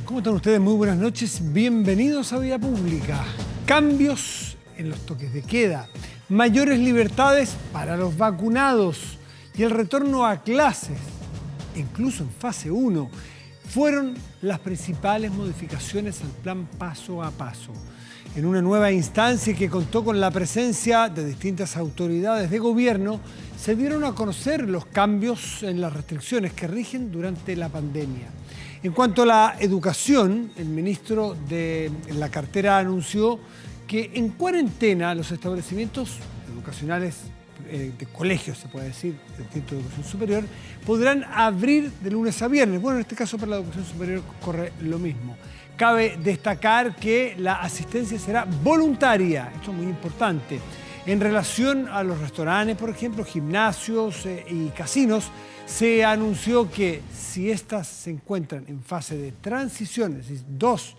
¿Cómo están ustedes? Muy buenas noches. Bienvenidos a Vía Pública. Cambios en los toques de queda, mayores libertades para los vacunados y el retorno a clases, incluso en fase 1, fueron las principales modificaciones al plan paso a paso. En una nueva instancia que contó con la presencia de distintas autoridades de gobierno, se dieron a conocer los cambios en las restricciones que rigen durante la pandemia. En cuanto a la educación, el ministro de la cartera anunció que en cuarentena los establecimientos educacionales de colegios, se puede decir, del Instituto de Educación Superior, podrán abrir de lunes a viernes. Bueno, en este caso para la educación superior corre lo mismo. Cabe destacar que la asistencia será voluntaria, esto es muy importante. En relación a los restaurantes, por ejemplo, gimnasios y casinos, se anunció que si estas se encuentran en fase de transición, es decir, 2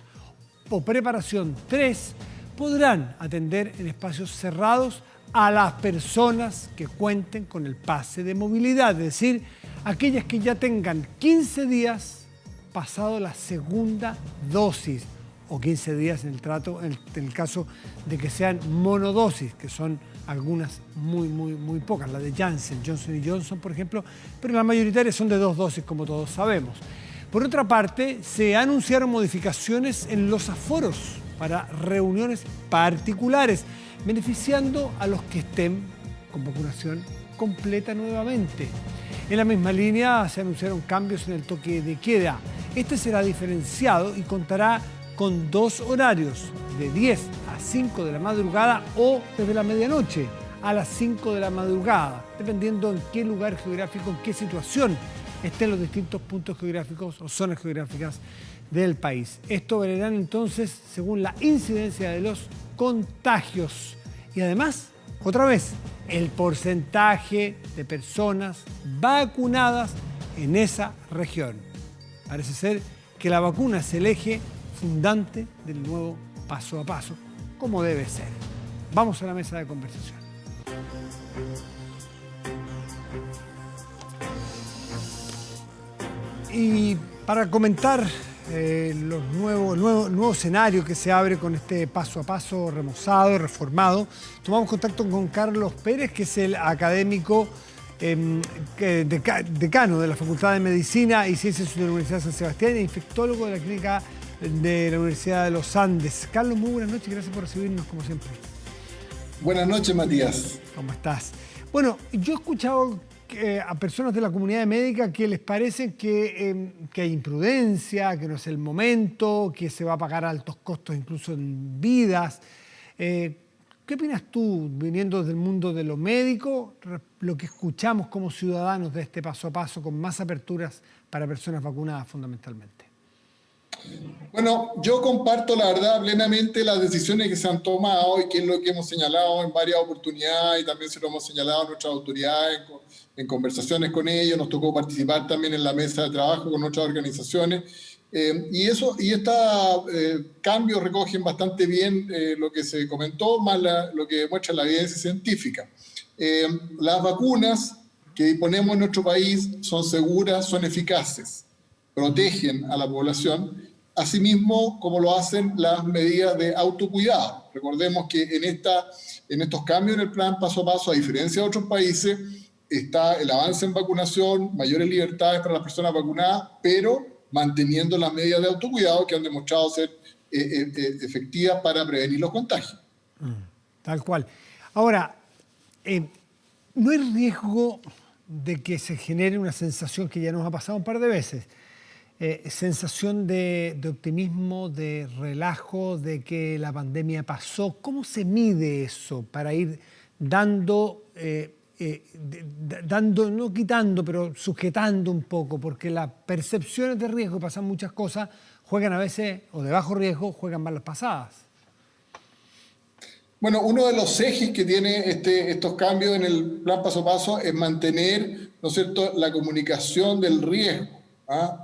o preparación 3, podrán atender en espacios cerrados a las personas que cuenten con el pase de movilidad, es decir, aquellas que ya tengan 15 días pasado la segunda dosis o 15 días en el caso de que sean monodosis, que son algunas muy pocas, la de Janssen, Johnson & Johnson, por ejemplo, pero las mayoritarias son de 2 dosis, como todos sabemos. Por otra parte, se anunciaron modificaciones en los aforos para reuniones particulares, beneficiando a los que estén con vacunación completa nuevamente. En la misma línea se anunciaron cambios en el toque de queda. Este será diferenciado y contará con 2 horarios, de 10 a 5 de la madrugada o desde la medianoche a las 5 de la madrugada, dependiendo en qué lugar geográfico, en qué situación estén los distintos puntos geográficos o zonas geográficas del país. Esto variará entonces según la incidencia de los contagios y además, otra vez, el porcentaje de personas vacunadas en esa región. Parece ser que la vacuna es el eje fundante del nuevo paso a paso, como debe ser. Vamos a la mesa de conversación. Y para comentar el nuevo escenario que se abre con este paso a paso remozado, reformado, tomamos contacto con Carlos Pérez, que es el académico decano de la Facultad de Medicina y Ciencias de la Universidad de San Sebastián e infectólogo de la Clínica de la Universidad de los Andes. Carlos, muy buenas noches, gracias por recibirnos como siempre. Buenas noches, Matías. ¿Cómo estás? Bueno, yo he escuchado a personas de la comunidad médica que les parece que hay imprudencia, que no es el momento, que se va a pagar altos costos incluso en vidas. ¿Qué opinas tú, viniendo del mundo de lo médico, lo que escuchamos como ciudadanos de este paso a paso con más aperturas para personas vacunadas fundamentalmente? Bueno, yo comparto la verdad plenamente las decisiones que se han tomado y que es lo que hemos señalado en varias oportunidades y también se lo hemos señalado a nuestras autoridades en conversaciones con ellos. Nos tocó participar también en la mesa de trabajo con otras organizaciones y estos cambios recogen bastante bien lo que se comentó, más lo que demuestra la evidencia científica. Las vacunas que disponemos en nuestro país son seguras, son eficaces, protegen a la población, asimismo como lo hacen las medidas de autocuidado. Recordemos que en estos cambios en el plan paso a paso, a diferencia de otros países, está el avance en vacunación, mayores libertades para las personas vacunadas, pero manteniendo las medidas de autocuidado que han demostrado ser efectivas para prevenir los contagios. Tal cual. Ahora, ¿no hay riesgo de que se genere una sensación que ya nos ha pasado un par de veces? Sensación de optimismo, de relajo, de que la pandemia pasó. ¿Cómo se mide eso para ir dando, no quitando, pero sujetando un poco? Porque las percepciones de riesgo, pasan muchas cosas, juegan a veces, o de bajo riesgo, juegan malas pasadas. Bueno, uno de los ejes que tiene estos cambios en el plan paso a paso es mantener, ¿no es cierto?, la comunicación del riesgo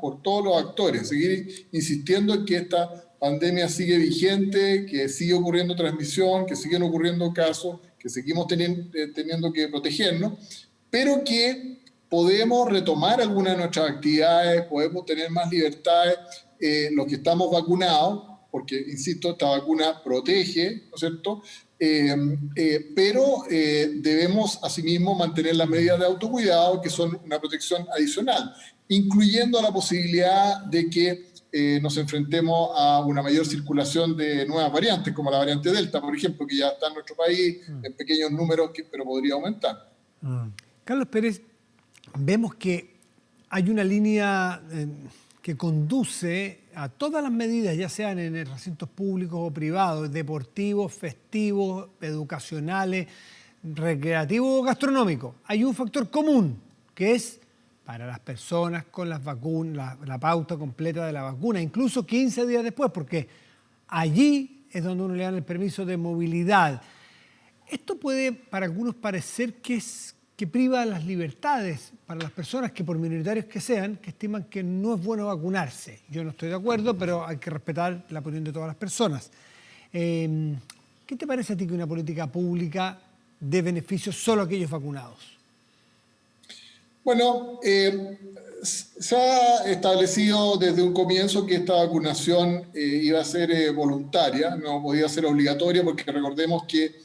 por todos los actores, seguir insistiendo en que esta pandemia sigue vigente, que sigue ocurriendo transmisión, que siguen ocurriendo casos, que seguimos teniendo que protegernos, pero que podemos retomar algunas de nuestras actividades, podemos tener más libertades, los que estamos vacunados, porque, insisto, esta vacuna protege, ¿no es cierto? Pero debemos, asimismo, mantener las medidas de autocuidado, que son una protección adicional, incluyendo la posibilidad de que nos enfrentemos a una mayor circulación de nuevas variantes, como la variante Delta, por ejemplo, que ya está en nuestro país en pequeños números, pero podría aumentar. Carlos Pérez, vemos que hay una línea que conduce a todas las medidas, ya sean en recintos públicos o privados, deportivos, festivos, educacionales, recreativos o gastronómicos. Hay un factor común, que es para las personas con las vacunas, la pauta completa de la vacuna, incluso 15 días después, porque allí es donde uno le dan el permiso de movilidad. Esto puede para algunos parecer que priva las libertades para las personas que, por minoritarios que sean, que estiman que no es bueno vacunarse. Yo no estoy de acuerdo, pero hay que respetar la opinión de todas las personas. ¿Qué te parece a ti que una política pública dé beneficios solo a aquellos vacunados? Bueno, se ha establecido desde un comienzo que esta vacunación iba a ser voluntaria, no podía ser obligatoria, porque recordemos que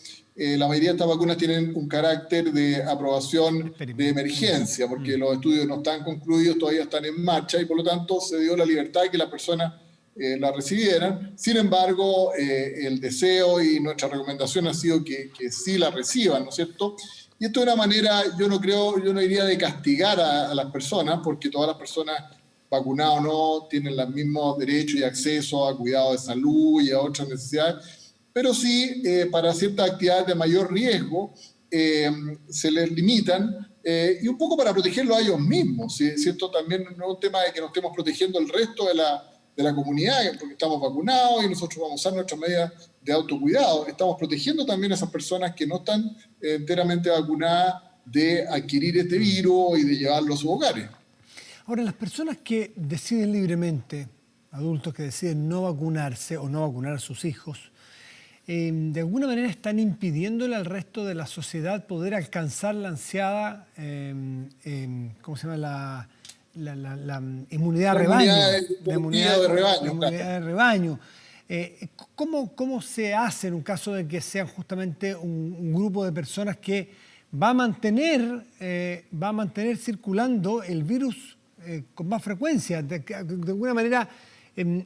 la mayoría de estas vacunas tienen un carácter de aprobación de emergencia, porque los estudios no están concluidos, todavía están en marcha, y por lo tanto se dio la libertad de que las personas la recibieran. Sin embargo, el deseo y nuestra recomendación ha sido que sí la reciban, ¿no es cierto? Y esto de una manera, yo no iría de castigar a las personas, porque todas las personas, vacunadas o no, tienen los mismos derechos y acceso a cuidado de salud y a otras necesidades, pero sí para ciertas actividades de mayor riesgo se les limitan, y un poco para protegerlos a ellos mismos, ¿sí? ¿Cierto? También no es un tema de que nos estemos protegiendo el resto de la comunidad, porque estamos vacunados y nosotros vamos a usar nuestras medidas de autocuidado. Estamos protegiendo también a esas personas que no están enteramente vacunadas de adquirir este virus y de llevarlo a sus hogares. Ahora, las personas que deciden libremente, adultos que deciden no vacunarse o no vacunar a sus hijos, de alguna manera están impidiéndole al resto de la sociedad poder alcanzar la ansiada, ¿cómo se llama? La inmunidad de rebaño. La inmunidad de rebaño. La inmunidad de rebaño. ¿Cómo se hace en un caso de que sean justamente un grupo de personas que va a mantener circulando el virus con más frecuencia? De alguna manera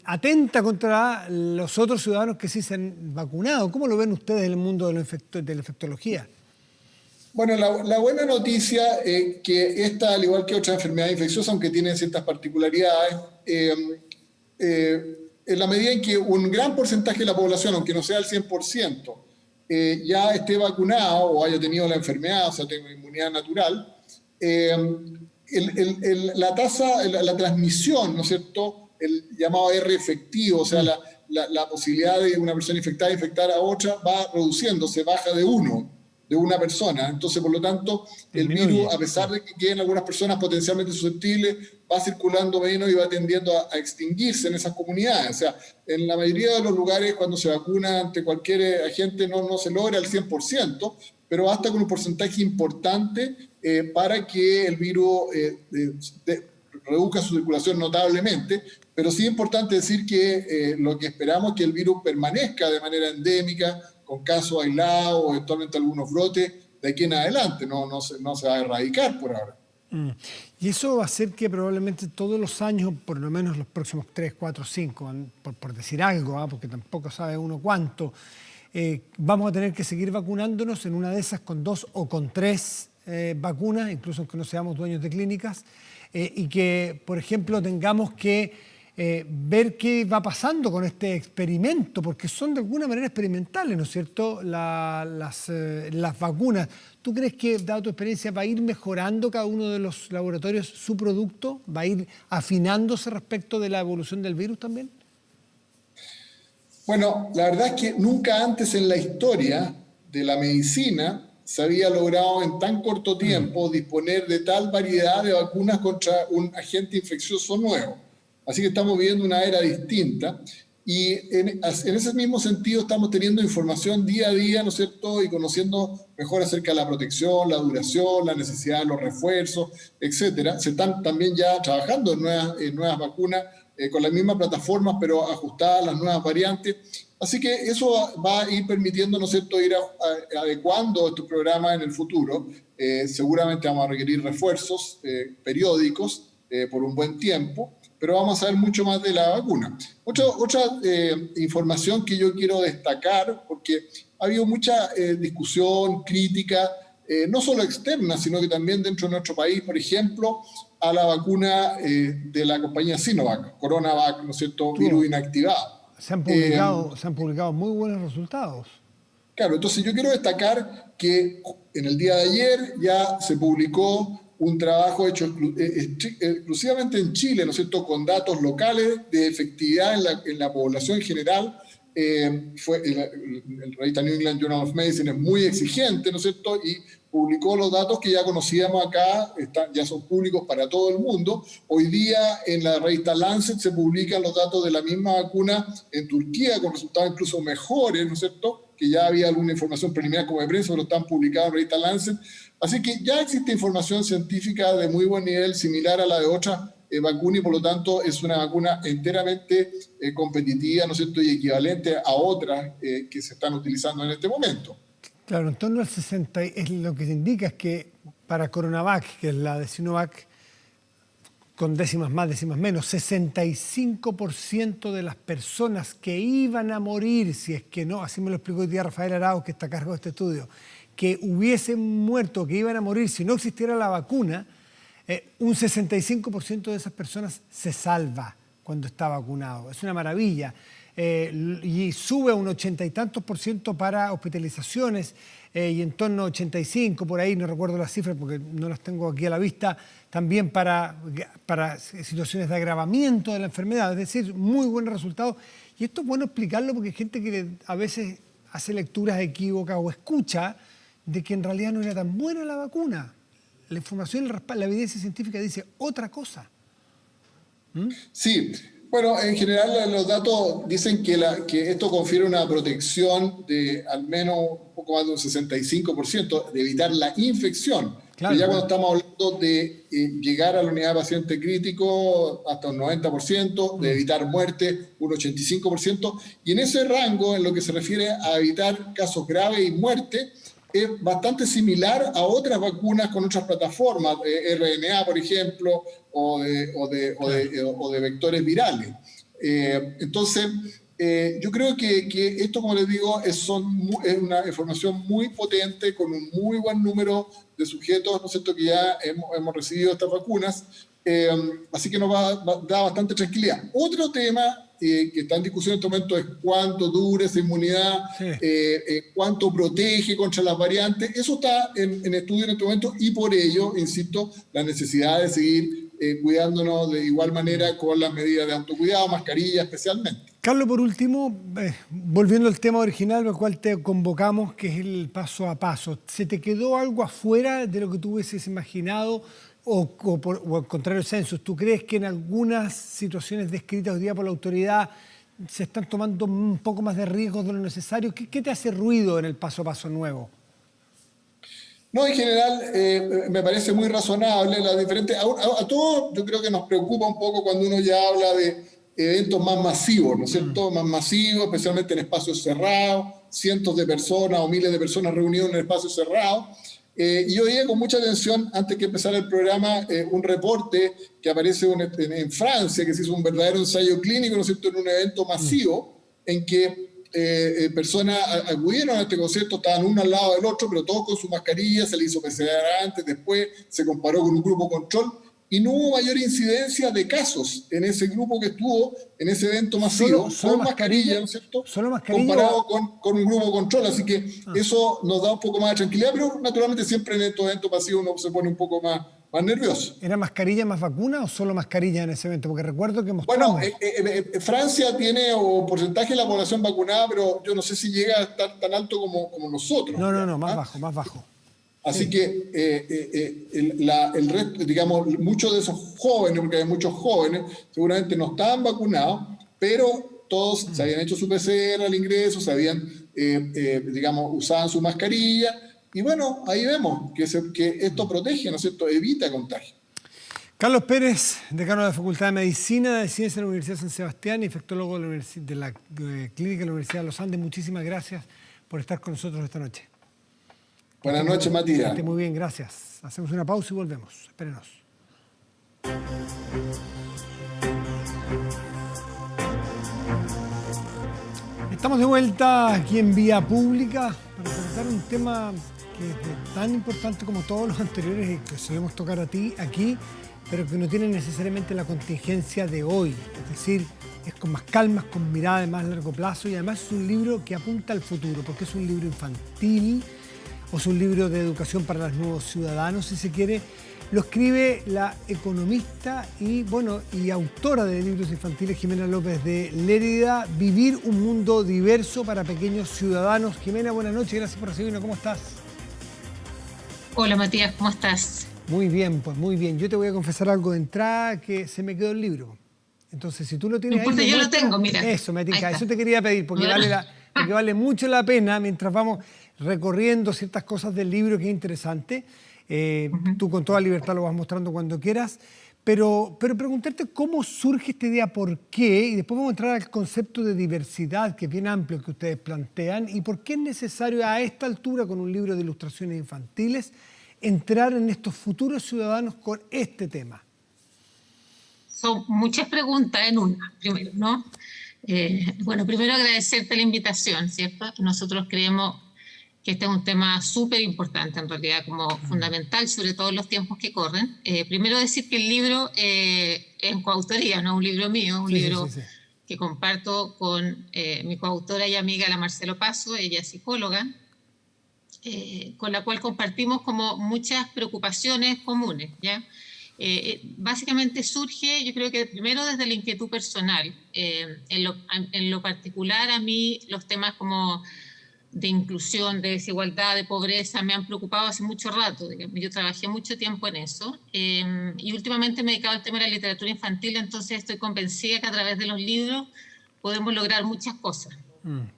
atenta contra los otros ciudadanos que sí se han vacunado. ¿Cómo lo ven ustedes en el mundo de la infectología? Bueno, la buena noticia es que esta, al igual que otras enfermedades infecciosas, aunque tienen ciertas particularidades, en la medida en que un gran porcentaje de la población, aunque no sea el 100%, ya esté vacunado o haya tenido la enfermedad, o sea, tenga inmunidad natural, la tasa, la transmisión, ¿no es cierto?, el llamado R efectivo, o sea, la posibilidad de una persona infectada infectar a otra va reduciéndose, baja de una persona. Entonces, por lo tanto, el virus, a pesar de que queden algunas personas potencialmente susceptibles, va circulando menos y va tendiendo a extinguirse en esas comunidades. O sea, en la mayoría de los lugares, cuando se vacuna ante cualquier agente, no se logra el 100%, pero basta con un porcentaje importante para que el virus reduzca su circulación notablemente. Pero sí es importante decir que lo que esperamos es que el virus permanezca de manera endémica, con casos aislados o eventualmente algunos brotes de aquí en adelante, no se va a erradicar por ahora. Y eso va a hacer que probablemente todos los años, por lo menos los próximos 3, 4, 5, por decir algo, porque tampoco sabe uno cuánto, vamos a tener que seguir vacunándonos en una de esas con 2 o con 3 vacunas, incluso aunque no seamos dueños de clínicas, y que, por ejemplo, tengamos que ver qué va pasando con este experimento, porque son de alguna manera experimentales, ¿no es cierto?, las vacunas. ¿Tú crees que, dada tu experiencia, va a ir mejorando cada uno de los laboratorios su producto? ¿Va a ir afinándose respecto de la evolución del virus también? Bueno, la verdad es que nunca antes en la historia de la medicina se había logrado en tan corto tiempo disponer de tal variedad de vacunas contra un agente infeccioso nuevo. Así que estamos viviendo una era distinta Y en ese mismo sentido estamos teniendo información día a día, ¿no es cierto? Y conociendo mejor acerca de la protección, la duración, la necesidad de los refuerzos, etcétera. Se están también ya trabajando en nuevas vacunas con las mismas plataformas, pero ajustadas a las nuevas variantes. Así que eso va a ir permitiendo, ¿no es cierto?, ir adecuando estos programas en el futuro. Seguramente vamos a requerir refuerzos periódicos por un buen tiempo, pero vamos a saber mucho más de la vacuna. Otra información que yo quiero destacar, porque ha habido mucha discusión, crítica, no solo externa, sino que también dentro de nuestro país, por ejemplo, a la vacuna de la compañía Sinovac, CoronaVac, ¿no es cierto?, virus inactivado. Se han publicado muy buenos resultados. Claro, entonces yo quiero destacar que en el día de ayer ya se publicó un trabajo hecho exclusivamente en Chile, ¿no es cierto?, con datos locales de efectividad en la población en general. El revista New England Journal of Medicine es muy exigente, ¿no es cierto?, y publicó los datos que ya conocíamos acá, ya son públicos para todo el mundo. Hoy día en la revista Lancet se publican los datos de la misma vacuna en Turquía, con resultados incluso mejores, ¿no es cierto?, que ya había alguna información preliminar como de prensa, pero están publicados en la revista Lancet. Así que ya existe información científica de muy buen nivel, similar a la de otras vacunas, y por lo tanto es una vacuna enteramente competitiva, ¿no es cierto?, y equivalente a otras que se están utilizando en este momento. Claro, en torno al 60, lo que se indica es que para CoronaVac, que es la de Sinovac, con décimas más, décimas menos, 65% de las personas que iban a morir, si es que no, así me lo explicó hoy día Rafael Arauz, que está a cargo de este estudio, que hubiesen muerto, que iban a morir si no existiera la vacuna, un 65% de esas personas se salva cuando está vacunado. Es una maravilla. Y sube a un 80 y tantos % para hospitalizaciones y en torno a 85, por ahí, no recuerdo las cifras porque no las tengo aquí a la vista, también para situaciones de agravamiento de la enfermedad. Es decir, muy buenos resultados. Y esto es bueno explicarlo porque hay gente que a veces hace lecturas equívocas o escucha de que en realidad no era tan buena la vacuna. La información, la evidencia científica dice otra cosa. Sí, bueno, en general los datos dicen que esto confiere una protección de al menos un poco más de un 65% de evitar la infección. Claro, ya cuando estamos hablando de llegar a la unidad de paciente crítico hasta un 90%, de evitar muerte un 85%, y en ese rango, en lo que se refiere a evitar casos graves y muerte, es bastante similar a otras vacunas con otras plataformas, RNA, por ejemplo, o de vectores virales. Entonces, yo creo que esto, como les digo, es una información muy potente, con un muy buen número de sujetos, ¿no es cierto?, que ya hemos recibido estas vacunas. Así que nos da bastante tranquilidad. Otro tema que está en discusión en este momento es cuánto dura esa inmunidad, sí, cuánto protege contra las variantes. Eso está en estudio en este momento, y por ello, insisto, la necesidad de seguir cuidándonos de igual manera con las medidas de autocuidado, mascarilla especialmente. Carlos, por último, volviendo al tema original al cual te convocamos, que es el paso a paso, ¿se te quedó algo afuera de lo que tú hubieses imaginado? O al contrario, Census, ¿tú crees que en algunas situaciones descritas hoy día por la autoridad se están tomando un poco más de riesgos de lo necesario? ¿Qué te hace ruido en el paso a paso nuevo? No, en general me parece muy razonable. A todos yo creo que nos preocupa un poco cuando uno ya habla de eventos más masivos, ¿no es cierto? Más masivos, especialmente en espacios cerrados, cientos de personas o miles de personas reunidas en espacios cerrados. Y yo oía con mucha atención, antes que empezara el programa, un reporte que aparece en Francia, que se hizo un verdadero ensayo clínico, ¿no es cierto?, en un evento masivo, en que personas acudieron a este concierto, estaban uno al lado del otro, pero todos con su mascarilla, se le hizo PCR antes, después se comparó con un grupo control, y no hubo mayor incidencia de casos en ese grupo que estuvo en ese evento masivo, solo con mascarilla, ¿no es cierto?, comparado con un grupo control. Así que eso nos da un poco más de tranquilidad, pero naturalmente siempre en estos eventos masivos uno se pone un poco más nervioso. ¿Era mascarilla más vacuna o solo mascarilla en ese evento? Porque recuerdo que mostramos... Bueno, Francia tiene un porcentaje de la población vacunada, pero yo no sé si llega a estar tan alto como nosotros. No, más bajo. Así que el resto, digamos, muchos de esos jóvenes, porque hay muchos jóvenes, seguramente no estaban vacunados, pero Todos se habían hecho su PCR al ingreso, se habían, digamos, usaban su mascarilla, y bueno, ahí vemos que esto protege, ¿no es cierto?, evita contagio. Carlos Pérez, decano de la Facultad de Medicina de Ciencias de la Universidad de San Sebastián, infectólogo de la Clínica de la Universidad de los Andes, muchísimas gracias por estar con nosotros esta noche. Buenas noches, Matías. Que esté muy bien, gracias. Hacemos una pausa y volvemos. Espérenos. Estamos de vuelta aquí en Vía Pública para tratar un tema que es tan importante como todos los anteriores y que solemos tocar aquí, pero que no tiene necesariamente la contingencia de hoy. Es decir, es con más calma, con mirada de más largo plazo, y además es un libro que apunta al futuro, porque es un libro infantil o es un libro de educación para los nuevos ciudadanos, si se quiere. Lo escribe la economista y autora de libros infantiles Jimena López de Lérida, Vivir un mundo diverso para pequeños ciudadanos. Jimena, buenas noches, gracias por recibirnos. ¿Cómo estás? Hola Matías, ¿cómo estás? Muy bien, pues muy bien. Yo te voy a confesar algo de entrada, que se me quedó el libro. Entonces, si tú lo tienes ahí... yo lo tengo, mira. Eso, Matica, eso te quería pedir, porque vale mucho la pena, mientras vamos recorriendo ciertas cosas del libro, que es interesante. Tú con toda libertad lo vas mostrando cuando quieras, pero preguntarte cómo surge esta idea, por qué, y después vamos a entrar al concepto de diversidad, que es bien amplio que ustedes plantean, y por qué es necesario a esta altura, con un libro de ilustraciones infantiles, entrar en estos futuros ciudadanos con este tema. Son muchas preguntas en una, primero, ¿no? Primero agradecerte la invitación, ¿cierto? Nosotros creemos que este es un tema súper importante, en realidad, como fundamental, sobre todo en los tiempos que corren. Primero decir que el libro es en coautoría, no es un libro mío, un libro que comparto con mi coautora y amiga, la Marcelo Paso, ella es psicóloga, con la cual compartimos como muchas preocupaciones comunes, ¿ya? Básicamente surge, yo creo que primero desde la inquietud personal. En lo particular, a mí los temas como de inclusión, de desigualdad, de pobreza, me han preocupado hace mucho rato. Yo trabajé mucho tiempo en eso y últimamente me he dedicado al tema de la literatura infantil, entonces estoy convencida que a través de los libros podemos lograr muchas cosas.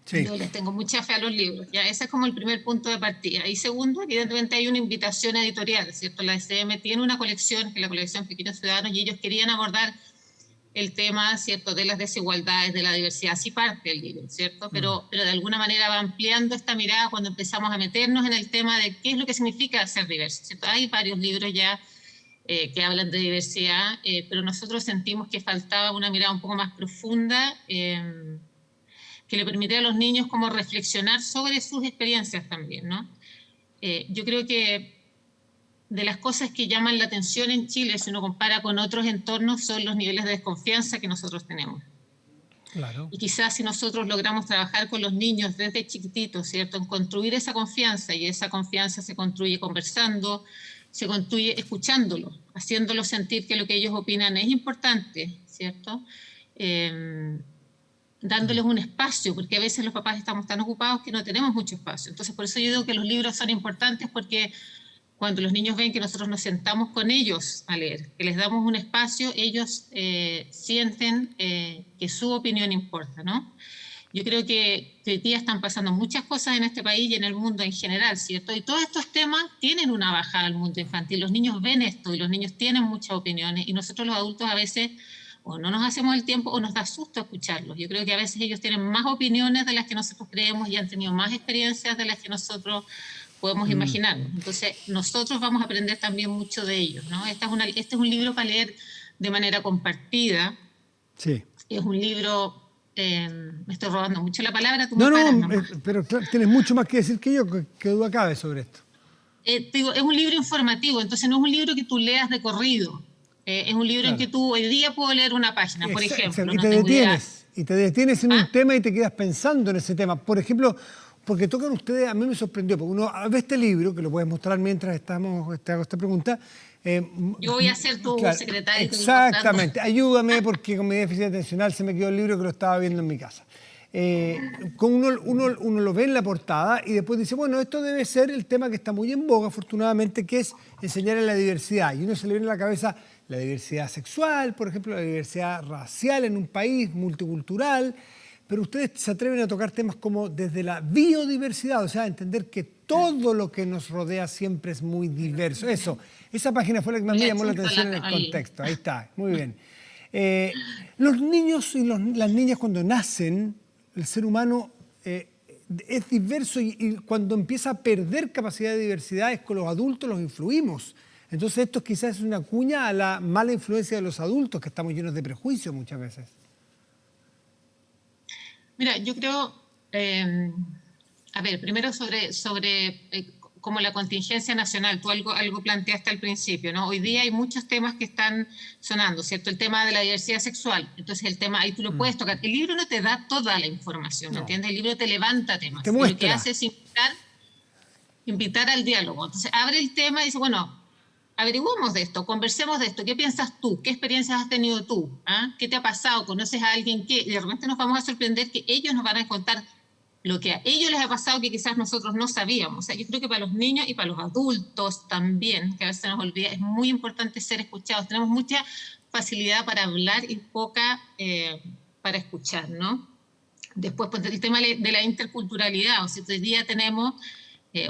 Sí. Yo les tengo mucha fe a los libros. Ya, ese es como el primer punto de partida. Y segundo, evidentemente hay una invitación editorial, ¿cierto? La SM tiene una colección, que es la colección Pequeños Ciudadanos, y ellos querían abordar el tema, ¿cierto?, de las desigualdades, de la diversidad. Así parte el libro, ¿cierto? Pero de alguna manera va ampliando esta mirada cuando empezamos a meternos en el tema de qué es lo que significa ser diverso, ¿cierto? Hay varios libros ya que hablan de diversidad, pero nosotros sentimos que faltaba una mirada un poco más profunda que le permitiera a los niños como reflexionar sobre sus experiencias también, ¿no? Yo creo que de las cosas que llaman la atención en Chile, si uno compara con otros entornos, son los niveles de desconfianza que nosotros tenemos. Claro. Y quizás si nosotros logramos trabajar con los niños desde chiquititos, ¿cierto?, en construir esa confianza, y esa confianza se construye conversando, se construye escuchándolo, haciéndolo sentir que lo que ellos opinan es importante, ¿cierto? Dándoles un espacio, porque a veces los papás estamos tan ocupados que no tenemos mucho espacio. Entonces, por eso yo digo que los libros son importantes, porque cuando los niños ven que nosotros nos sentamos con ellos a leer, que les damos un espacio, ellos sienten que su opinión importa, ¿no? Yo creo que hoy día están pasando muchas cosas en este país y en el mundo en general, ¿cierto? Y todos estos temas tienen una bajada al mundo infantil. Los niños ven esto y los niños tienen muchas opiniones, y nosotros los adultos a veces o no nos hacemos el tiempo o nos da susto escucharlos. Yo creo que a veces ellos tienen más opiniones de las que nosotros creemos y han tenido más experiencias de las que nosotros podemos imaginarnos. Entonces, nosotros vamos a aprender también mucho de ellos, ¿no? Este es un libro para leer de manera compartida. Sí. Es un libro... me estoy robando mucho la palabra, tú no, me paras, pero claro, tienes mucho más que decir que yo, que duda cabe sobre esto. Digo, es un libro informativo, entonces no es un libro que tú leas de corrido. Es un libro en que tú hoy día puedo leer una página, por ejemplo. Y te detienes en un tema y te quedas pensando en ese tema. Por ejemplo, porque tocan ustedes, a mí me sorprendió, porque uno ve este libro, que lo puedes mostrar mientras te hago esta pregunta. Yo voy a ser tu secretaria. Exactamente, ayúdame, porque con mi déficit atencional se me quedó el libro que lo estaba viendo en mi casa. Uno lo ve en la portada y después dice, bueno, esto debe ser el tema que está muy en boga, afortunadamente, que es enseñar en la diversidad. Y uno se le viene a la cabeza la diversidad sexual, por ejemplo, la diversidad racial en un país multicultural. pero ustedes se atreven a tocar temas como desde la biodiversidad, o sea, entender que todo lo que nos rodea siempre es muy diverso. Eso, esa página fue la que más me llamó la atención en el contexto. Ahí está, muy bien. Los niños y las niñas cuando nacen, el ser humano es diverso y cuando empieza a perder capacidad de diversidad es con los adultos los influimos. Entonces esto quizás es una cuña a la mala influencia de los adultos, que estamos llenos de prejuicios muchas veces. Mira, yo creo, a ver, primero sobre como la contingencia nacional, tú algo planteaste al principio, ¿no? Hoy día hay muchos temas que están sonando, ¿cierto? El tema de la diversidad sexual, entonces el tema, ahí tú lo puedes tocar. El libro no te da toda la información, ¿me entiendes? El libro te levanta temas. Te muestra. Y lo que hace es invitar al diálogo. Entonces abre el tema y dice, bueno, averiguemos de esto, conversemos de esto. ¿Qué piensas tú? ¿Qué experiencias has tenido tú? ¿Ah? ¿Qué te ha pasado? ¿Conoces a alguien que? Y de repente nos vamos a sorprender que ellos nos van a contar lo que a ellos les ha pasado que quizás nosotros no sabíamos. O sea, yo creo que para los niños y para los adultos también, que a veces se nos olvida, es muy importante ser escuchados. Tenemos mucha facilidad para hablar y poca para escuchar, ¿no? Después, pues, el tema de la interculturalidad. O sea, hoy día tenemos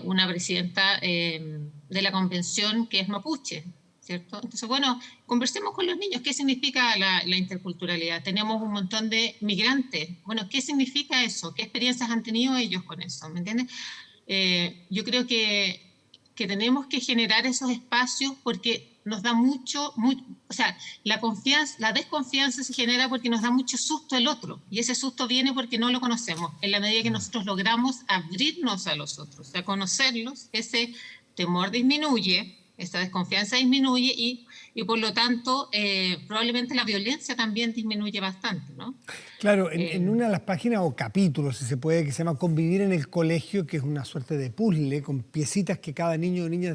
una presidenta de la convención que es mapuche, ¿cierto? Entonces, bueno, conversemos con los niños. ¿Qué significa la interculturalidad? Tenemos un montón de migrantes. Bueno, ¿qué significa eso? ¿Qué experiencias han tenido ellos con eso? ¿Me entiendes? Yo creo que tenemos que generar esos espacios porque nos da o sea, la desconfianza se genera porque nos da mucho susto el otro, y ese susto viene porque no lo conocemos. En la medida que nosotros logramos abrirnos a los otros, a conocerlos, ese temor disminuye, esa desconfianza disminuye y por lo tanto probablemente la violencia también disminuye bastante, ¿no? Claro, en una de las páginas o capítulos, si se puede, que se llama Convivir en el colegio, que es una suerte de puzzle con piecitas que cada niño o niña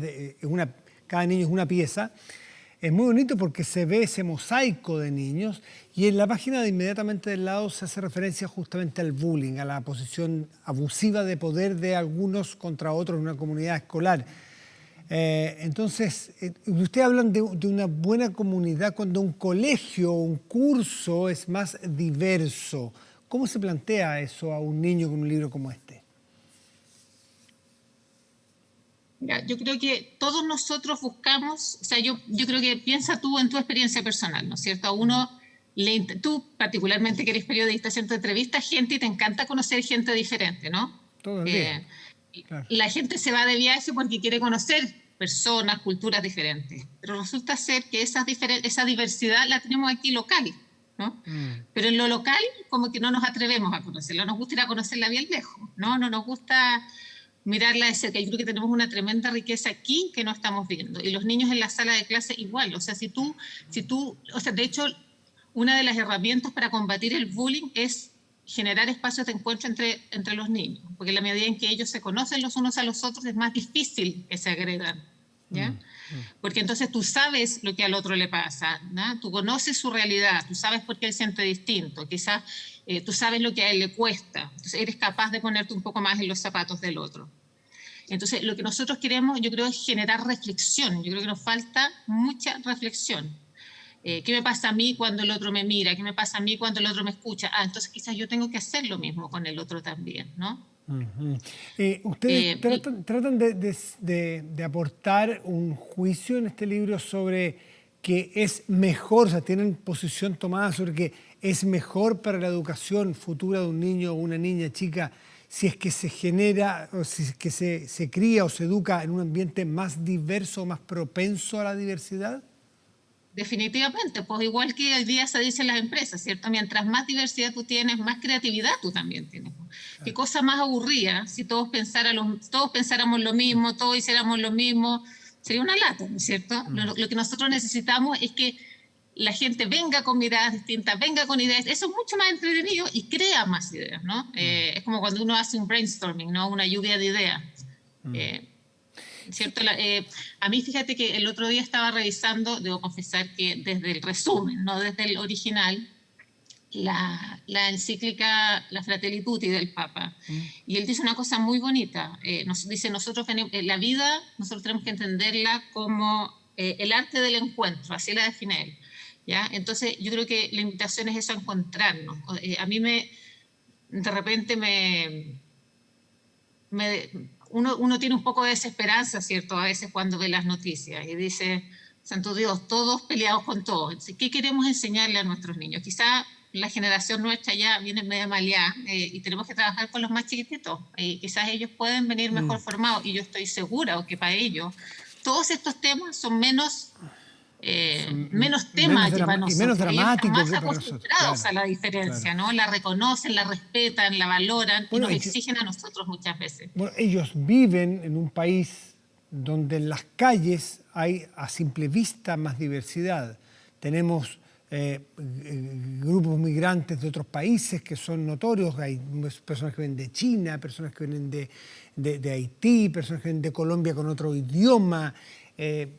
cada niño es una pieza. Es muy bonito porque se ve ese mosaico de niños y en la página de inmediatamente del lado se hace referencia justamente al bullying, a la posición abusiva de poder de algunos contra otros en una comunidad escolar. Entonces, ustedes hablan de una buena comunidad cuando un colegio o un curso es más diverso. ¿Cómo se plantea eso a un niño con un libro como este? Yo creo que todos nosotros buscamos, o sea, yo creo que piensa tú en tu experiencia personal, ¿no es cierto? A uno, tú particularmente que eres periodista, haciendo entrevistas gente y te encanta conocer gente diferente, ¿no? Todo el día. Claro. La gente se va de viaje porque quiere conocer personas, culturas diferentes, pero resulta ser que esa diversidad la tenemos aquí local, ¿no? Pero en lo local como que no nos atrevemos a conocerla, nos gusta ir a conocerla bien lejos, ¿no? No nos gusta mirarla de cerca. Yo creo que tenemos una tremenda riqueza aquí que no estamos viendo. Y los niños en la sala de clase igual. O sea, o sea, de hecho, una de las herramientas para combatir el bullying es generar espacios de encuentro entre los niños. Porque en la medida en que ellos se conocen los unos a los otros, es más difícil que se agredan, ¿ya? Porque entonces tú sabes lo que al otro le pasa, ¿no? Tú conoces su realidad, tú sabes por qué él siente distinto, quizás tú sabes lo que a él le cuesta, entonces eres capaz de ponerte un poco más en los zapatos del otro. Entonces, lo que nosotros queremos, yo creo, es generar reflexión. Yo creo que nos falta mucha reflexión. ¿Qué me pasa a mí cuando el otro me mira? ¿Qué me pasa a mí cuando el otro me escucha? Entonces quizás yo tengo que hacer lo mismo con el otro también, ¿no? Ustedes tratan de aportar un juicio en este libro sobre que es mejor, o sea, tienen posición tomada sobre que es mejor para la educación futura de un niño o una niña chica si es que se genera, o si es que se cría o se educa en un ambiente más diverso, más propenso a la diversidad. Definitivamente, pues igual que hoy día se dice en las empresas, ¿cierto? Mientras más diversidad tú tienes, más creatividad tú también tienes. Qué cosa más aburrida, si todos pensáramos lo mismo, todos hiciéramos lo mismo, sería una lata, ¿no es cierto? Lo que nosotros necesitamos es que la gente venga con miradas distintas, venga con ideas, eso es mucho más entretenido y crea más ideas, ¿no? Es como cuando uno hace un brainstorming, ¿no? Una lluvia de ideas. ¿Cierto? A mí, fíjate que el otro día estaba revisando, debo confesar que desde el resumen, no desde el original, la encíclica La Fratelli Tutti del Papa. Y él dice una cosa muy bonita. Dice, la vida, nosotros tenemos que entenderla como el arte del encuentro, así la define él. ¿Ya? Entonces, yo creo que la invitación es eso, a encontrarnos. A mí de repente uno tiene un poco de desesperanza, ¿cierto? A veces cuando ve las noticias y dice, santo Dios, todos peleados con todos. Entonces, ¿qué queremos enseñarle a nuestros niños? Quizá la generación nuestra ya viene media maleada y tenemos que trabajar con los más chiquititos. Quizás ellos pueden venir mejor formados y yo estoy segura que para ellos todos estos temas son menos temas para nosotros. Y menos dramáticos que más para nosotros. acostumbrados a la diferencia, ¿no? La reconocen, la respetan, la valoran y nos exigen a nosotros muchas veces. Bueno, ellos viven en un país donde en las calles hay a simple vista más diversidad. Tenemos grupos migrantes de otros países que son notorios. Hay personas que vienen de China, personas que vienen de Haití, personas que vienen de Colombia con otro idioma.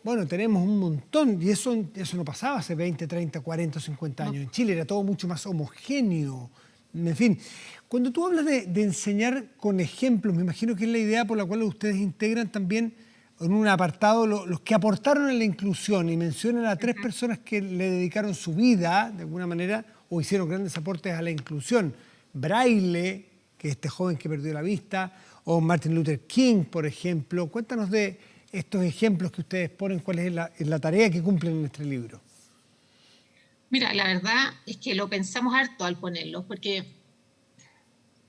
Bueno, tenemos un montón, y eso no pasaba hace 20, 30, 40, 50 años. En Chile era todo mucho más homogéneo. En fin, cuando tú hablas de enseñar con ejemplos, me imagino que es la idea por la cual ustedes integran también en un apartado los que aportaron en la inclusión y mencionan a 3 personas que le dedicaron su vida, de alguna manera, o hicieron grandes aportes a la inclusión. Braille, que es este joven que perdió la vista, o Martin Luther King, por ejemplo. Cuéntanos de estos ejemplos que ustedes ponen, cuál es la tarea que cumplen en este libro. Mira, la verdad es que lo pensamos harto al ponerlo, porque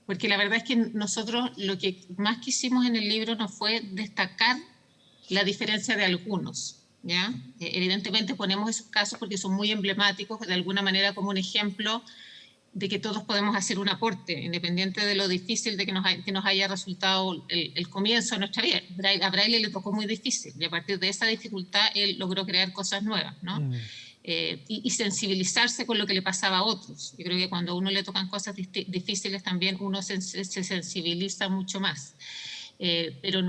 la verdad es que nosotros lo que más quisimos en el libro no fue destacar la diferencia de algunos, ¿ya? Evidentemente ponemos esos casos porque son muy emblemáticos, de alguna manera como un ejemplo de que todos podemos hacer un aporte, independiente de lo difícil de que nos haya resultado el comienzo de nuestra vida. A Braille le tocó muy difícil y a partir de esa dificultad él logró crear cosas nuevas, ¿no? Y sensibilizarse con lo que le pasaba a otros. Yo creo que cuando a uno le tocan cosas difíciles también uno se sensibiliza mucho más. Pero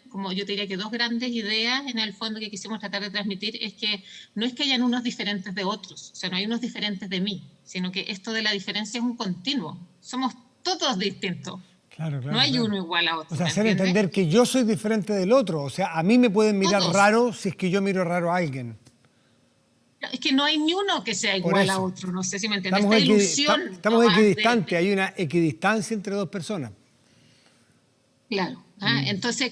como yo te diría que 2 grandes ideas en el fondo que quisimos tratar de transmitir es que no es que hayan unos diferentes de otros, o sea, no hay unos diferentes de mí, sino que esto de la diferencia es un continuo. Somos todos distintos. Claro, no hay uno igual a otro. O sea, hacer entender que yo soy diferente del otro. O sea, a mí me pueden mirar raro si es que yo miro raro a alguien. Es que no hay ni uno que sea igual a otro, no sé si me entiendes. Estamos equidistantes, hay una equidistancia entre 2 personas. Claro. Entonces,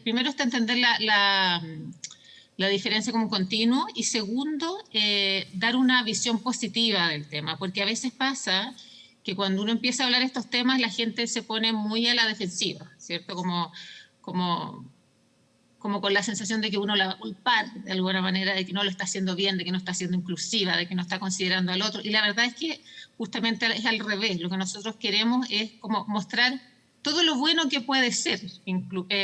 primero está entender la diferencia como continuo y segundo, dar una visión positiva del tema, porque a veces pasa que cuando uno empieza a hablar de estos temas la gente se pone muy a la defensiva, ¿cierto? Como con la sensación de que uno la va a culpar de alguna manera, de que no lo está haciendo bien, de que no está siendo inclusiva, de que no está considerando al otro. Y la verdad es que justamente es al revés. Lo que nosotros queremos es como mostrar todo lo bueno que puede ser,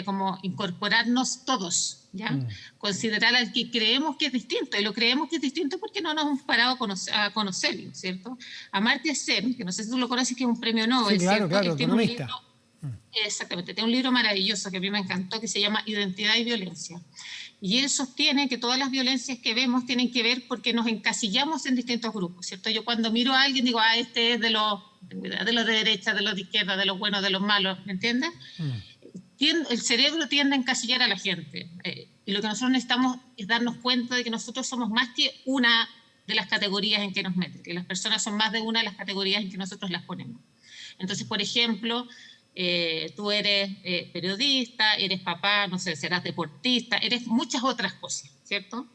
como incorporarnos todos, ¿ya? Considerar al que creemos que es distinto, y lo creemos que es distinto porque no nos hemos parado a conocerlo, ¿cierto? Amartya Sen, que no sé si tú lo conoces, que es un premio Nobel, sí, claro, ¿cierto? Claro, economista. Exactamente, tiene un libro maravilloso que a mí me encantó, que se llama Identidad y Violencia. Y él sostiene que todas las violencias que vemos tienen que ver porque nos encasillamos en distintos grupos, ¿cierto? Yo cuando miro a alguien digo, este es de los de derecha, de los de izquierda, de los buenos, de los malos, ¿me entiendes? El cerebro tiende a encasillar a la gente. Y lo que nosotros necesitamos es darnos cuenta de que nosotros somos más que una de las categorías en que nos meten, que las personas son más de una de las categorías en que nosotros las ponemos. Entonces, por ejemplo, tú eres periodista, eres papá, no sé, serás deportista, eres muchas otras cosas, ¿cierto?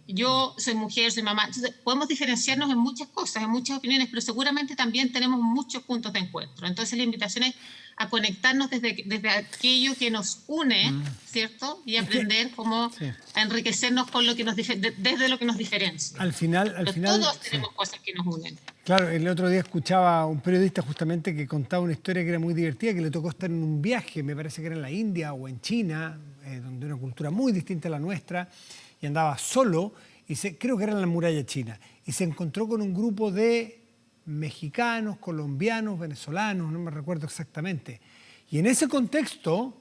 Yo soy mujer, soy mamá, entonces podemos diferenciarnos en muchas cosas, en muchas opiniones, pero seguramente también tenemos muchos puntos de encuentro. Entonces la invitación es a conectarnos desde aquello que nos une, ¿cierto? Y aprender cómo a enriquecernos con lo que desde lo que nos diferencia. Al final todos tenemos cosas que nos unen. Claro, el otro día escuchaba a un periodista justamente que contaba una historia que era muy divertida, que le tocó estar en un viaje, me parece que era en la India o en China, donde una cultura muy distinta a la nuestra, y andaba solo, creo que era en la muralla china, y se encontró con un grupo de mexicanos, colombianos, venezolanos, no me recuerdo exactamente. Y en ese contexto,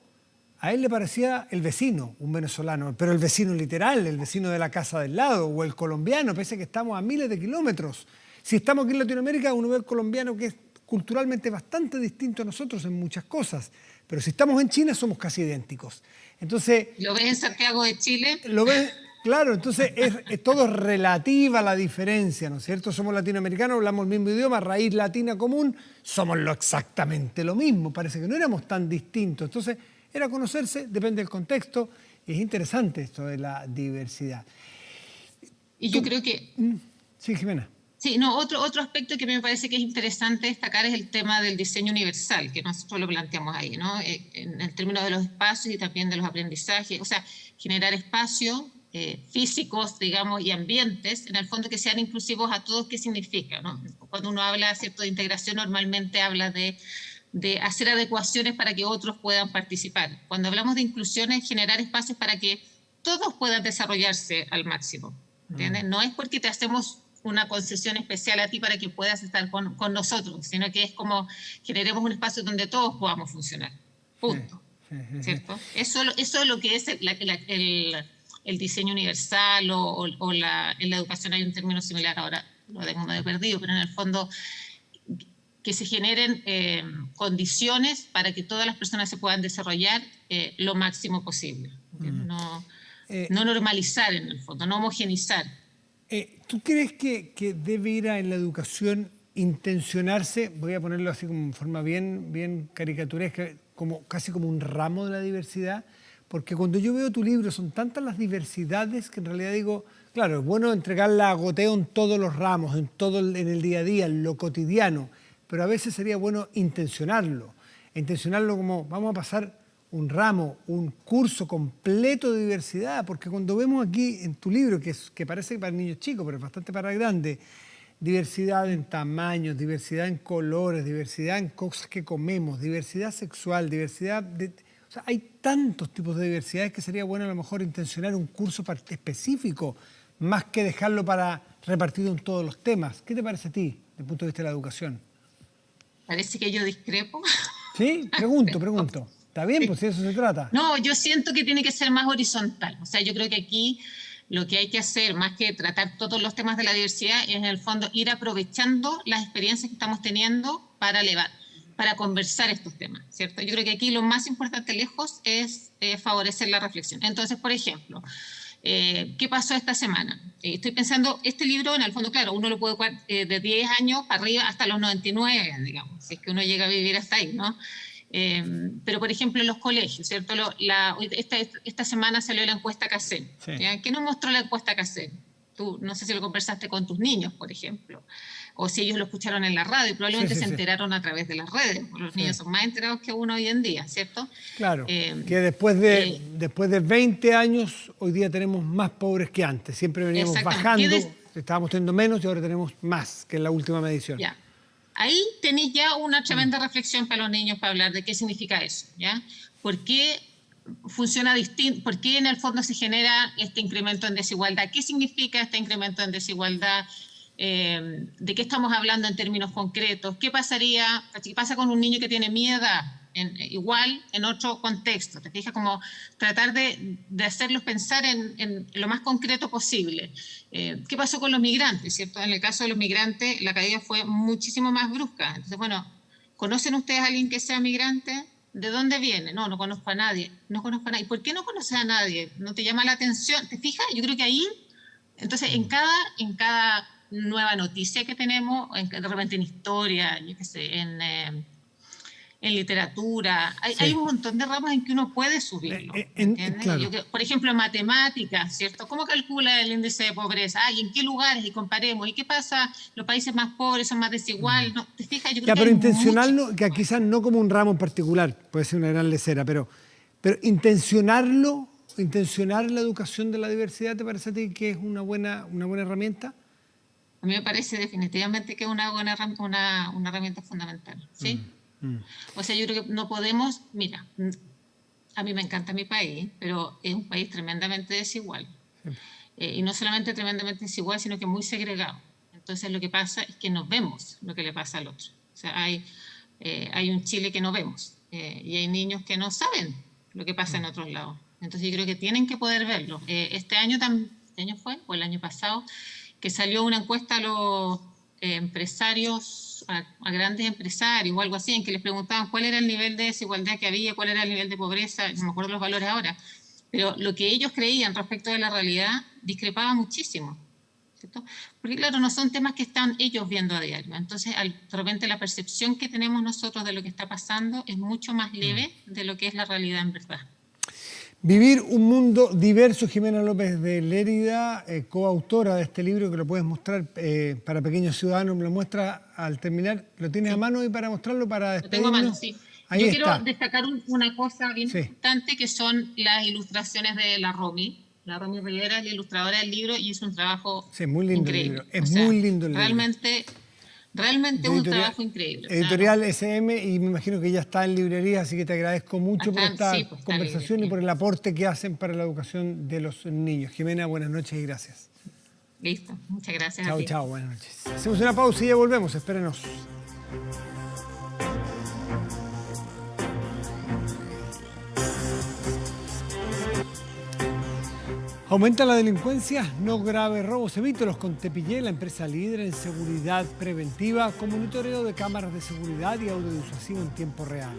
a él le parecía el vecino, un venezolano, pero el vecino literal, el vecino de la casa del lado, o el colombiano, pese a que estamos a miles de kilómetros. Si estamos aquí en Latinoamérica, uno ve el colombiano que es culturalmente bastante distinto a nosotros en muchas cosas, pero si estamos en China somos casi idénticos. Entonces, ¿lo ves en Santiago de Chile? Lo ves Claro, entonces todo es relativa la diferencia, ¿no es cierto? Somos latinoamericanos, hablamos el mismo idioma, raíz latina común, somos exactamente lo mismo. Parece que no éramos tan distintos. Entonces, era conocerse, depende del contexto. Es interesante esto de la diversidad. Y yo creo que... Sí, Jimena. Sí, no, otro aspecto que me parece que es interesante destacar es el tema del diseño universal, que nosotros lo planteamos ahí, ¿no? En el término de los espacios y también de los aprendizajes, o sea, generar espacios físicos, digamos, y ambientes, en el fondo que sean inclusivos a todos. ¿Qué significa, no? Cuando uno habla, ¿cierto?, de integración, normalmente habla de hacer adecuaciones para que otros puedan participar. Cuando hablamos de inclusión es generar espacios para que todos puedan desarrollarse al máximo, ¿entiendes? No es porque te hacemos una concesión especial a ti para que puedas estar con nosotros, sino que es como generemos un espacio donde todos podamos funcionar. Punto. ¿Cierto? Eso es lo que es el diseño universal o en la educación hay un término similar, ahora lo tengo medio perdido, pero en el fondo que se generen condiciones para que todas las personas se puedan desarrollar lo máximo posible. No normalizar en el fondo, no homogenizar. ¿Tú crees que debe ir en la educación intencionarse, voy a ponerlo así como en forma bien caricaturesca, casi como un ramo de la diversidad? Porque cuando yo veo tu libro son tantas las diversidades que en realidad digo, claro, es bueno entregarla a goteo en todos los ramos, en el día a día, en lo cotidiano, pero a veces sería bueno intencionarlo como vamos a pasar un ramo, un curso completo de diversidad, porque cuando vemos aquí en tu libro, que parece para niños chicos, pero es bastante para grandes, diversidad en tamaños, diversidad en colores, diversidad en cosas que comemos, diversidad sexual, diversidad de... O sea, hay tantos tipos de diversidades que sería bueno a lo mejor intencionar un curso específico, más que dejarlo para repartido en todos los temas. ¿Qué te parece a ti, desde el punto de vista de la educación? Parece que yo discrepo. Sí, pregunto. Está bien, pues de eso se trata. No, yo siento que tiene que ser más horizontal. O sea, yo creo que aquí lo que hay que hacer, más que tratar todos los temas de la diversidad, es en el fondo ir aprovechando las experiencias que estamos teniendo para conversar estos temas, ¿cierto? Yo creo que aquí lo más importante lejos es favorecer la reflexión. Entonces, por ejemplo, ¿qué pasó esta semana? Estoy pensando, este libro, en el fondo, claro, uno lo puede jugar de 10 años para arriba hasta los 99, digamos, si es que uno llega a vivir hasta ahí, ¿no? Pero, por ejemplo, en los colegios, ¿cierto? Esta semana salió la encuesta CACEN. Sí. ¿Qué nos mostró la encuesta CACEN? Tú, no sé si lo conversaste con tus niños, por ejemplo, o si ellos lo escucharon en la radio, y probablemente se enteraron a través de las redes. Los niños son más enterados que uno hoy en día, ¿cierto? Claro, que después de 20 años, hoy día tenemos más pobres que antes. Siempre veníamos bajando, estábamos teniendo menos y ahora tenemos más que en la última medición. Ya. Ahí tenéis ya una tremenda reflexión para los niños para hablar de qué significa eso, ¿ya? ¿Por qué funciona distinto? ¿Por qué en el fondo se genera este incremento en desigualdad? ¿Qué significa este incremento en desigualdad? ¿De qué estamos hablando en términos concretos? ¿Qué pasa con un niño que tiene mi edad? Igual en otro contexto, te fijas, como tratar de hacerlos pensar en lo más concreto posible. ¿Qué pasó con los migrantes? ¿Cierto? En el caso de los migrantes, la caída fue muchísimo más brusca. Entonces, bueno, ¿conocen ustedes a alguien que sea migrante? ¿De dónde viene? No conozco a nadie. No conozco a nadie. ¿Por qué no conoces a nadie? ¿No te llama la atención? ¿Te fijas? Yo creo que ahí, entonces, en cada nueva noticia que tenemos, de repente en historia, yo qué sé, en literatura, hay un montón de ramas en que uno puede subirlo, ¿entiendes? Claro. Por ejemplo, en matemáticas, ¿cierto? ¿Cómo calcula el índice de pobreza? ¿Y en qué lugares? Y comparemos. ¿Y qué pasa? ¿Los países más pobres son más desiguales? ¿No? ¿Te fijas? Yo creo que pero intencionarlo, que quizás no como un ramo en particular, puede ser una gran lecera, pero intencionar la educación de la diversidad, ¿te parece a ti que es una buena herramienta? A mí me parece definitivamente que es una herramienta fundamental, ¿sí? O sea, yo creo que no podemos, mira, a mí me encanta mi país, pero es un país tremendamente desigual. Y no solamente tremendamente desigual, sino que muy segregado. Entonces lo que pasa es que no vemos lo que le pasa al otro. O sea, hay un Chile que no vemos y hay niños que no saben lo que pasa en otros lados. Entonces yo creo que tienen que poder verlo. Este año fue, o el año pasado, que salió una encuesta a los empresarios, a grandes empresarios o algo así, en que les preguntaban cuál era el nivel de desigualdad que había, cuál era el nivel de pobreza, no me acuerdo los valores ahora, Pero lo que ellos creían respecto de la realidad discrepaba muchísimo, ¿cierto? Porque claro, no son temas que están ellos viendo a diario. Entonces, de repente la percepción que tenemos nosotros de lo que está pasando es mucho más leve de lo que es la realidad en verdad. Vivir un mundo diverso, Jimena López de Lérida, coautora de este libro que lo puedes mostrar para pequeños ciudadanos, me lo muestra al terminar. ¿Lo tienes a mano y para mostrarlo, para despedirnos? Lo tengo a mano, sí. Ahí Yo está. quiero destacar una cosa bien importante, que son las ilustraciones de la Romy. La Romy Rivera es la ilustradora del libro y hizo un trabajo muy lindo increíble. El libro. Es muy lindo el libro. Realmente un trabajo increíble. Editorial SM, y me imagino que ya está en librería, así que te agradezco mucho por esta conversación y por el aporte que hacen para la educación de los niños. Jimena, buenas noches y gracias. Listo, muchas gracias. Chao, chao, buenas noches. Hacemos una pausa y ya volvemos, espérenos. ¿Aumenta la delincuencia? No grave robos. Evítelos con Tepillé, la empresa líder en seguridad preventiva, con monitoreo de cámaras de seguridad y audiodisuasivo en tiempo real.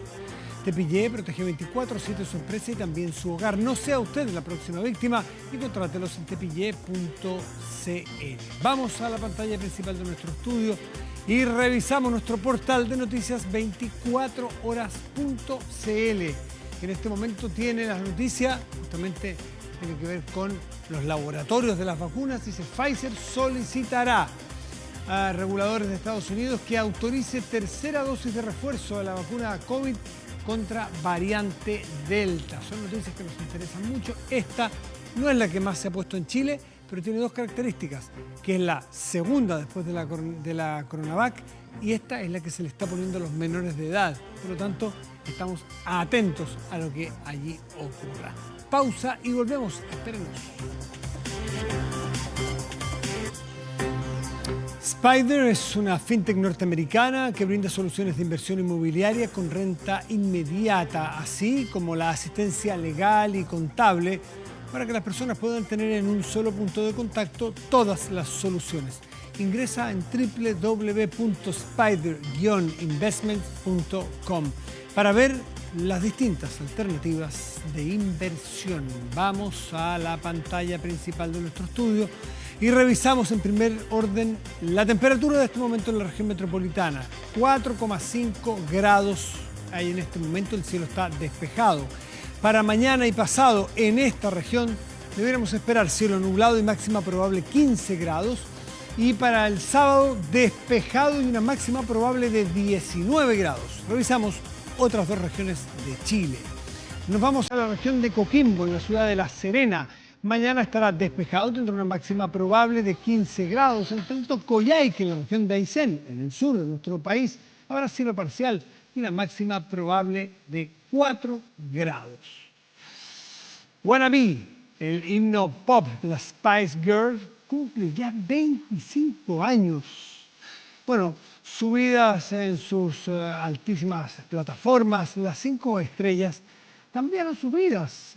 Tepillé protege 24/7 su empresa y también su hogar. No sea usted la próxima víctima y contrátelos en tepillé.cl. Vamos a la pantalla principal de nuestro estudio y revisamos nuestro portal de noticias 24horas.cl. En este momento tiene las noticias justamente tiene que ver con los laboratorios de las vacunas. Dice, Pfizer solicitará a reguladores de Estados Unidos que autorice tercera dosis de refuerzo de la vacuna COVID contra variante Delta. Son noticias que nos interesan mucho. Esta no es la que más se ha puesto en Chile, pero tiene dos características, que es la segunda después de la Coronavac, y esta es la que se le está poniendo a los menores de edad. Por lo tanto, estamos atentos a lo que allí ocurra. Pausa y volvemos. Espérenos. Spider es una fintech norteamericana que brinda soluciones de inversión inmobiliaria con renta inmediata, así como la asistencia legal y contable para que las personas puedan tener en un solo punto de contacto todas las soluciones. Ingresa en www.spider-investment.com para ver las distintas alternativas de inversión. Vamos a la pantalla principal de nuestro estudio y revisamos en primer orden la temperatura de este momento en la región metropolitana. 4,5 grados hay en este momento, el cielo está despejado. Para mañana y pasado en esta región deberíamos esperar cielo nublado y máxima probable 15 grados. Y para el sábado despejado y una máxima probable de 19 grados. Revisamos otras dos regiones de Chile. Nos vamos a la región de Coquimbo, en la ciudad de La Serena. Mañana estará despejado, tendrá una máxima probable de 15 grados. En tanto, Coyhaique, en la región de Aysén, en el sur de nuestro país, habrá cielo parcial y una máxima probable de 4 grados. Wannabe, el himno pop de las Spice Girls, cumple ya 25 años. Bueno, subidas en sus altísimas plataformas, las 5 estrellas cambiaron sus vidas